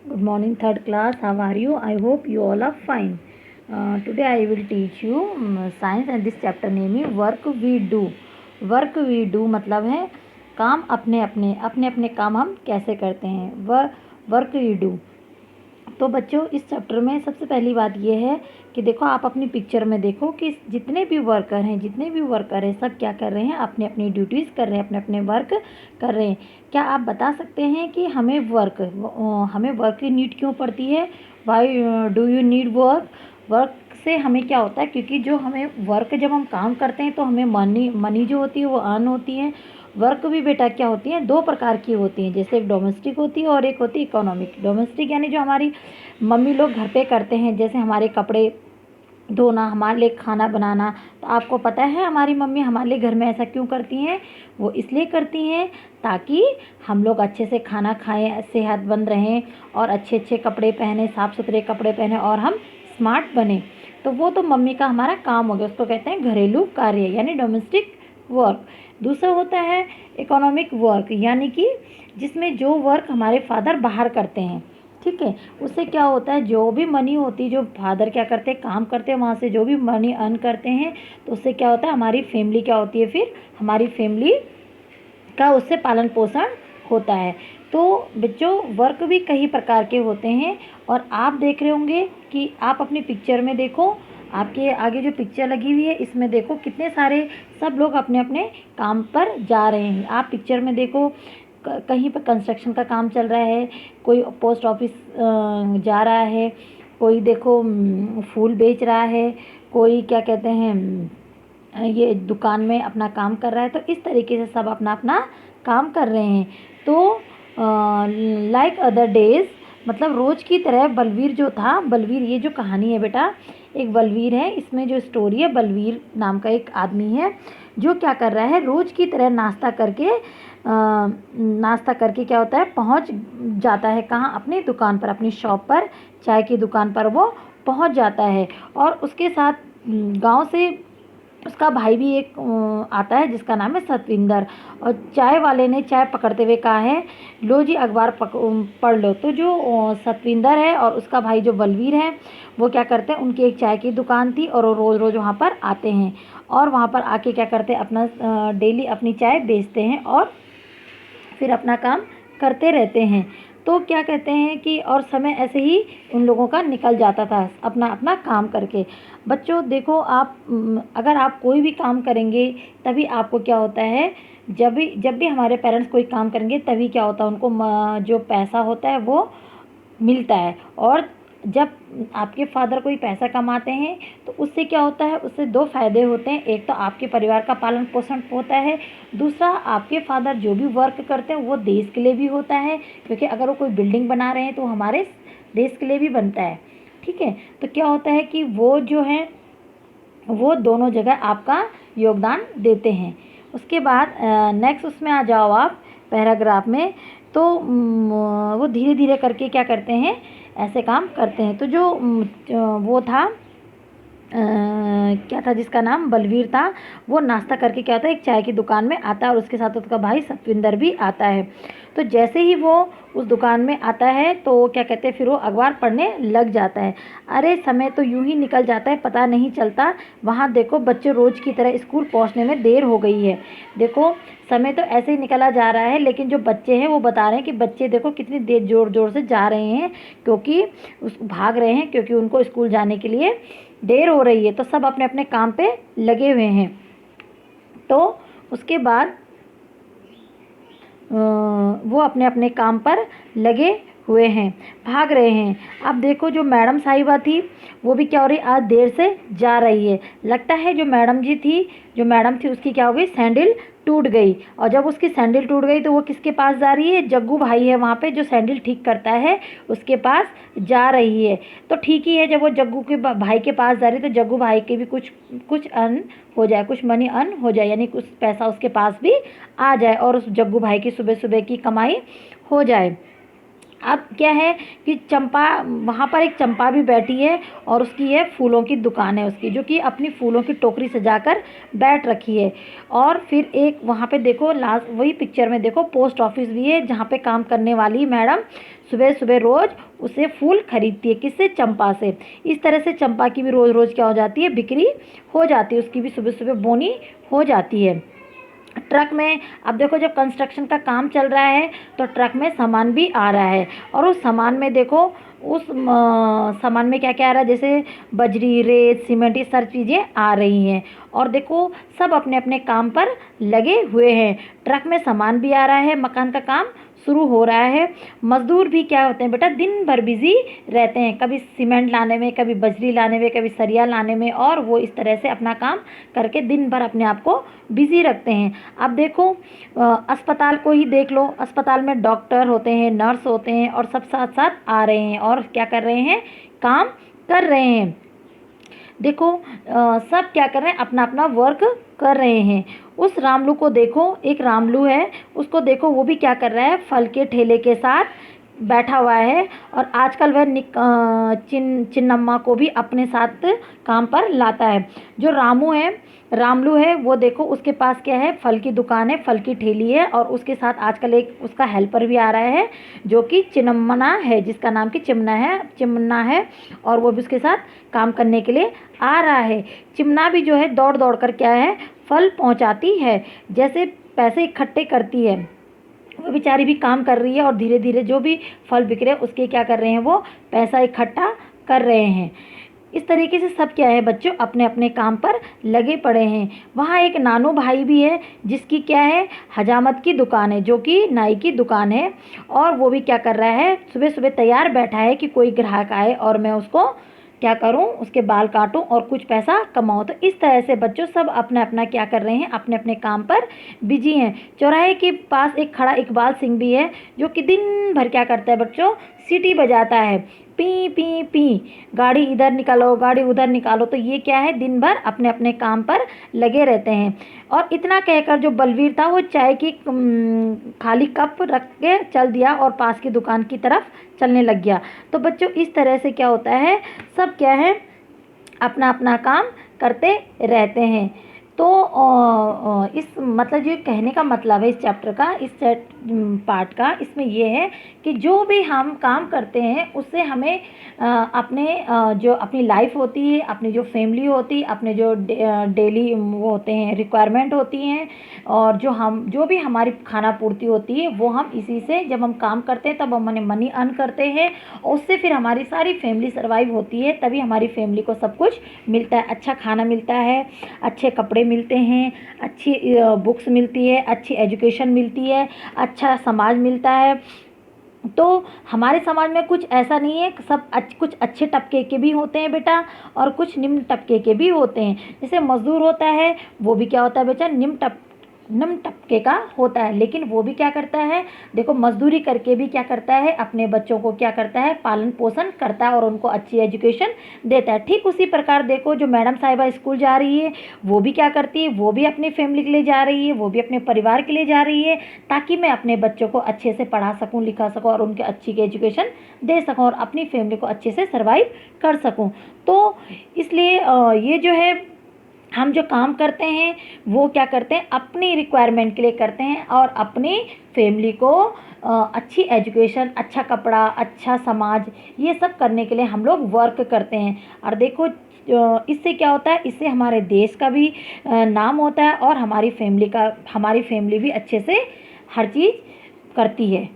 Good morning, third class. How are you? I hope you all are fine. Today I will teach you science and this chapter name is work we do. Work we do मतलब है काम अपने अपने काम हम कैसे करते हैं, वह वर्क वी डू। तो बच्चों इस चैप्टर में सबसे पहली बात यह है कि देखो, आप अपनी पिक्चर में देखो कि जितने भी वर्कर हैं सब क्या कर रहे हैं, अपनी अपनी ड्यूटीज़ कर रहे हैं, अपने अपने वर्क कर रहे हैं। क्या आप बता सकते हैं कि हमें वर्क की नीड क्यों पड़ती है? Why do you need work? Work से हमें क्या होता है, क्योंकि जो हमें वर्क जब हम काम करते हैं तो हमें मनी जो होती है वो अर्न होती है। वर्क भी बेटा क्या होती है, दो प्रकार की होती हैं, जैसे एक डोमेस्टिक होती है और एक होती है इकोनॉमिक। डोमेस्टिक यानी जो हमारी मम्मी लोग घर पे करते हैं, जैसे हमारे कपड़े धोना, हमारे लिए खाना बनाना। तो आपको पता है हमारी मम्मी हमारे लिए घर में ऐसा क्यों करती हैं? वो इसलिए करती हैं ताकि हम लोग अच्छे से खाना खाएं, सेहतमंद रहें और अच्छे अच्छे कपड़े पहने, साफ़ सुथरे कपड़े पहने और हम स्मार्ट बने। तो वो तो मम्मी का हमारा काम हो गया, उसको कहते हैं घरेलू कार्य यानी डोमेस्टिक वर्क। दूसरा होता है इकोनॉमिक वर्क, यानी कि जिसमें जो वर्क हमारे फादर बाहर करते हैं, ठीक है। उससे क्या होता है, जो भी मनी होती है, जो फादर क्या करते हैं, काम करते हैं, वहाँ से जो भी मनी अर्न करते हैं, तो उससे क्या होता है, हमारी फैमिली क्या होती है, फिर हमारी फैमिली का उससे पालन पोषण होता है। तो बच्चों वर्क भी कई प्रकार के होते हैं और आप देख रहे होंगे कि आप अपनी पिक्चर में देखो, आपके आगे जो पिक्चर लगी हुई है इसमें देखो कितने सारे सब लोग अपने अपने काम पर जा रहे हैं। आप पिक्चर में देखो, कहीं पर कंस्ट्रक्शन का काम चल रहा है, कोई पोस्ट ऑफिस जा रहा है, कोई देखो फूल बेच रहा है, कोई क्या कहते हैं ये दुकान में अपना काम कर रहा है। तो इस तरीके से सब अपना अपना काम कर रहे हैं। तो लाइक अदर डेज मतलब रोज़ की तरह बलवीर जो था, बलवीर ये जो कहानी है बेटा, एक बलवीर है, इसमें जो स्टोरी है, बलवीर नाम का एक आदमी है जो क्या कर रहा है, रोज़ की तरह नाश्ता करके क्या होता है, पहुंच जाता है कहाँ, अपनी दुकान पर, अपनी शॉप पर, चाय की दुकान पर वो पहुंच जाता है। और उसके साथ गांव से उसका भाई भी एक आता है जिसका नाम है सतविंदर। और चाय वाले ने चाय पकड़ते हुए कहा है, लो जी अखबार पढ़ लो। तो जो सतविंदर है और उसका भाई जो बलवीर है वो क्या करते हैं, उनकी एक चाय की दुकान थी और वो रोज़ रोज़ वहाँ पर आते हैं और वहाँ पर आके क्या करते हैं, अपना डेली अपनी चाय बेचते हैं और फिर अपना काम करते रहते हैं। तो क्या कहते हैं कि और समय ऐसे ही उन लोगों का निकल जाता था अपना अपना काम करके। बच्चों देखो, आप अगर आप कोई भी काम करेंगे तभी आपको क्या होता है, जब भी हमारे पेरेंट्स कोई काम करेंगे तभी क्या होता है, उनको जो पैसा होता है वो मिलता है। और जब आपके फादर कोई पैसा कमाते हैं तो उससे क्या होता है, उससे दो फायदे होते हैं। एक तो आपके परिवार का पालन पोषण होता है, दूसरा आपके फादर जो भी वर्क करते हैं वो देश के लिए भी होता है, क्योंकि अगर वो कोई बिल्डिंग बना रहे हैं तो हमारे देश के लिए भी बनता है, ठीक है। तो क्या होता है कि वो जो है वो दोनों जगह आपका योगदान देते हैं। उसके बाद नेक्स्ट उसमें आ जाओ आप पैराग्राफ में। तो वो धीरे धीरे करके क्या करते हैं, ऐसे काम करते हैं। तो जो वो था क्या था जिसका नाम बलवीर था, वो नाश्ता करके क्या होता है, एक चाय की दुकान में आता है और उसके साथ उसका भाई सतविंदर भी आता है। तो जैसे ही वो उस दुकान में आता है तो क्या कहते हैं, फिर वो अखबार पढ़ने लग जाता है। अरे समय तो यूं ही निकल जाता है, पता नहीं चलता। वहाँ देखो बच्चे रोज़ की तरह स्कूल पहुँचने में देर हो गई है। देखो समय तो ऐसे ही निकला जा रहा है, लेकिन जो बच्चे हैं वो बता रहे हैं कि बच्चे देखो कितनी देर ज़ोर ज़ोर से जा रहे हैं, क्योंकि भाग रहे हैं, क्योंकि उनको स्कूल जाने के लिए देर हो रही है। तो सब अपने अपने काम पे लगे हुए हैं। तो उसके बाद वो अपने अपने काम पर लगे हुए हैं, भाग रहे हैं। अब देखो जो मैडम साहिबा थी वो भी क्या हो रही, आज देर से जा रही है। लगता है जो मैडम थी उसकी क्या हो गई, सैंडल टूट गई। और जब उसकी सैंडल टूट गई तो वो किसके पास जा रही है, जग्गू भाई है वहाँ पे जो सैंडल ठीक करता है, उसके पास जा रही है। तो ठीक ही है, जब वो जग्गू के भाई के पास जा रही है तो जग्गू भाई के भी कुछ अर्न हो जाए, कुछ मनी अर्न हो जाए, यानी कुछ पैसा उसके पास भी आ जाए और उस जग्गू भाई की सुबह सुबह की कमाई हो जाए। अब क्या है कि चंपा, वहाँ पर एक चंपा भी बैठी है और उसकी ये फूलों की दुकान है उसकी, जो कि अपनी फूलों की टोकरी सजाकर बैठ रखी है। और फिर एक वहाँ पे देखो लास्ट वही पिक्चर में देखो पोस्ट ऑफिस भी है, जहाँ पे काम करने वाली मैडम सुबह सुबह रोज़ उसे फूल खरीदती है। किससे? चंपा से। इस तरह से चंपा की भी रोज़ रोज़ क्या हो जाती है? बिक्री हो जाती है, उसकी भी सुबह सुबह बोनी हो जाती है। ट्रक में अब देखो, जब कंस्ट्रक्शन का काम चल रहा है तो ट्रक में सामान भी आ रहा है, और उस सामान में देखो, उस सामान में क्या क्या आ रहा है? जैसे बजरी, रेत, सीमेंट, ये सारी चीज़ें आ रही हैं। और देखो, सब अपने अपने काम पर लगे हुए हैं। ट्रक में सामान भी आ रहा है, मकान का काम शुरू हो रहा है। मजदूर भी क्या होते हैं बेटा? दिन भर बिजी रहते हैं, कभी सीमेंट लाने में, कभी बजरी लाने में, कभी सरिया लाने में, और वो इस तरह से अपना काम करके दिन भर अपने आप को बिजी रखते हैं। अब देखो, अस्पताल को ही देख लो, अस्पताल में डॉक्टर होते हैं, नर्स होते हैं, और सब साथ साथ आ रहे हैं और क्या कर रहे हैं? काम कर रहे हैं। देखो, सब क्या कर रहे हैं? अपना अपना वर्क कर रहे हैं। उस रामलू को देखो, एक रामलू है, उसको देखो, वो भी क्या कर रहा है? फल के ठेले के साथ बैठा हुआ है, और आजकल वह चिन्नम्मा को भी अपने साथ काम पर लाता है। जो रामलू है, वो देखो, उसके पास क्या है? फल की दुकान है, फल की ठेली है, और उसके साथ आजकल एक उसका हेल्पर भी आ रहा है, जो कि चिन्नम्मा है, जिसका नाम कि चिमना है, और वो भी उसके साथ काम करने के लिए आ रहा है। चिमना भी जो है दौड़ दौड़ कर क्या है? फल पहुंचाती है, जैसे पैसे इकट्ठे करती है, वो बेचारी भी काम कर रही है, और धीरे धीरे जो भी फल बिक रहे हैं उसके क्या कर रहे हैं? वो पैसा इकट्ठा कर रहे हैं। इस तरीके से सब क्या है बच्चों? अपने अपने काम पर लगे पड़े हैं। वहाँ एक नानू भाई भी है, जिसकी क्या है? हजामत की दुकान है, जो कि नाई की दुकान है, और वो भी क्या कर रहा है? सुबह सुबह तैयार बैठा है कि कोई ग्राहक आए और मैं उसको क्या करूं? उसके बाल काटूं और कुछ पैसा कमाऊं। तो इस तरह से बच्चों सब अपना अपना क्या कर रहे हैं? अपने अपने काम पर बिजी हैं। चौराहे के पास एक खड़ा इकबाल सिंह भी है, जो कि दिन भर क्या करता है बच्चों? सीटी बजाता है, पी पी पी, गाड़ी इधर निकालो, गाड़ी उधर निकालो। तो ये क्या है? दिन भर अपने अपने काम पर लगे रहते हैं। और इतना कहकर जो बलवीर था, वो चाय की खाली कप रख के चल दिया और पास की दुकान की तरफ चलने लग गया। तो बच्चों इस तरह से क्या होता है? सब क्या है? अपना अपना काम करते रहते हैं। तो इस मतलब जो कहने का मतलब है इस चैप्टर का, इस पार्ट का, इसमें ये है कि जो भी हम काम करते हैं उससे हमें अपने जो अपनी लाइफ होती है, अपनी जो फैमिली होती है, अपने जो डेली वो होते हैं, रिक्वायरमेंट होती हैं, और जो भी हमारी खाना पूर्ति होती है, वो हम इसी से, जब हम काम करते हैं तब हम मनी अर्न करते हैं, और उससे फिर हमारी सारी फैमिली सर्वाइव होती है। तभी हमारी फैमिली को सब कुछ मिलता है, अच्छा खाना मिलता है, अच्छे कपड़े मिलते हैं, अच्छी बुक्स मिलती है, अच्छी एजुकेशन मिलती है, अच्छा समाज मिलता है। तो हमारे समाज में कुछ ऐसा नहीं है, सब कुछ अच्छे तबके के भी होते हैं बेटा, और कुछ निम्न तबके के भी होते हैं। जैसे मजदूर होता है, वो भी क्या होता है बेटा? निम्न तबके का होता है, लेकिन वो भी क्या करता है? देखो, मजदूरी करके भी क्या करता है? अपने बच्चों को क्या करता है? पालन पोषण करता है, और उनको अच्छी एजुकेशन देता है। ठीक उसी प्रकार देखो, जो मैडम साहिबा स्कूल जा रही है, वो भी क्या करती है? वो भी अपनी फैमिली के लिए जा रही है, वो भी अपने परिवार के लिए जा रही है, ताकि मैं अपने बच्चों को अच्छे से पढ़ा सकूँ, लिखा सकूँ, और उनके अच्छी एजुकेशन दे सकूँ, और अपनी फैमिली को अच्छे से सर्वाइव कर सकूँ। तो इसलिए ये जो है, हम जो काम करते हैं वो क्या करते हैं? अपनी रिक्वायरमेंट के लिए करते हैं, और अपनी फैमिली को अच्छी एजुकेशन, अच्छा कपड़ा, अच्छा समाज, ये सब करने के लिए हम लोग वर्क करते हैं। और देखो, इससे क्या होता है? इससे हमारे देश का भी नाम होता है, और हमारी फैमिली भी अच्छे से हर चीज़ करती है।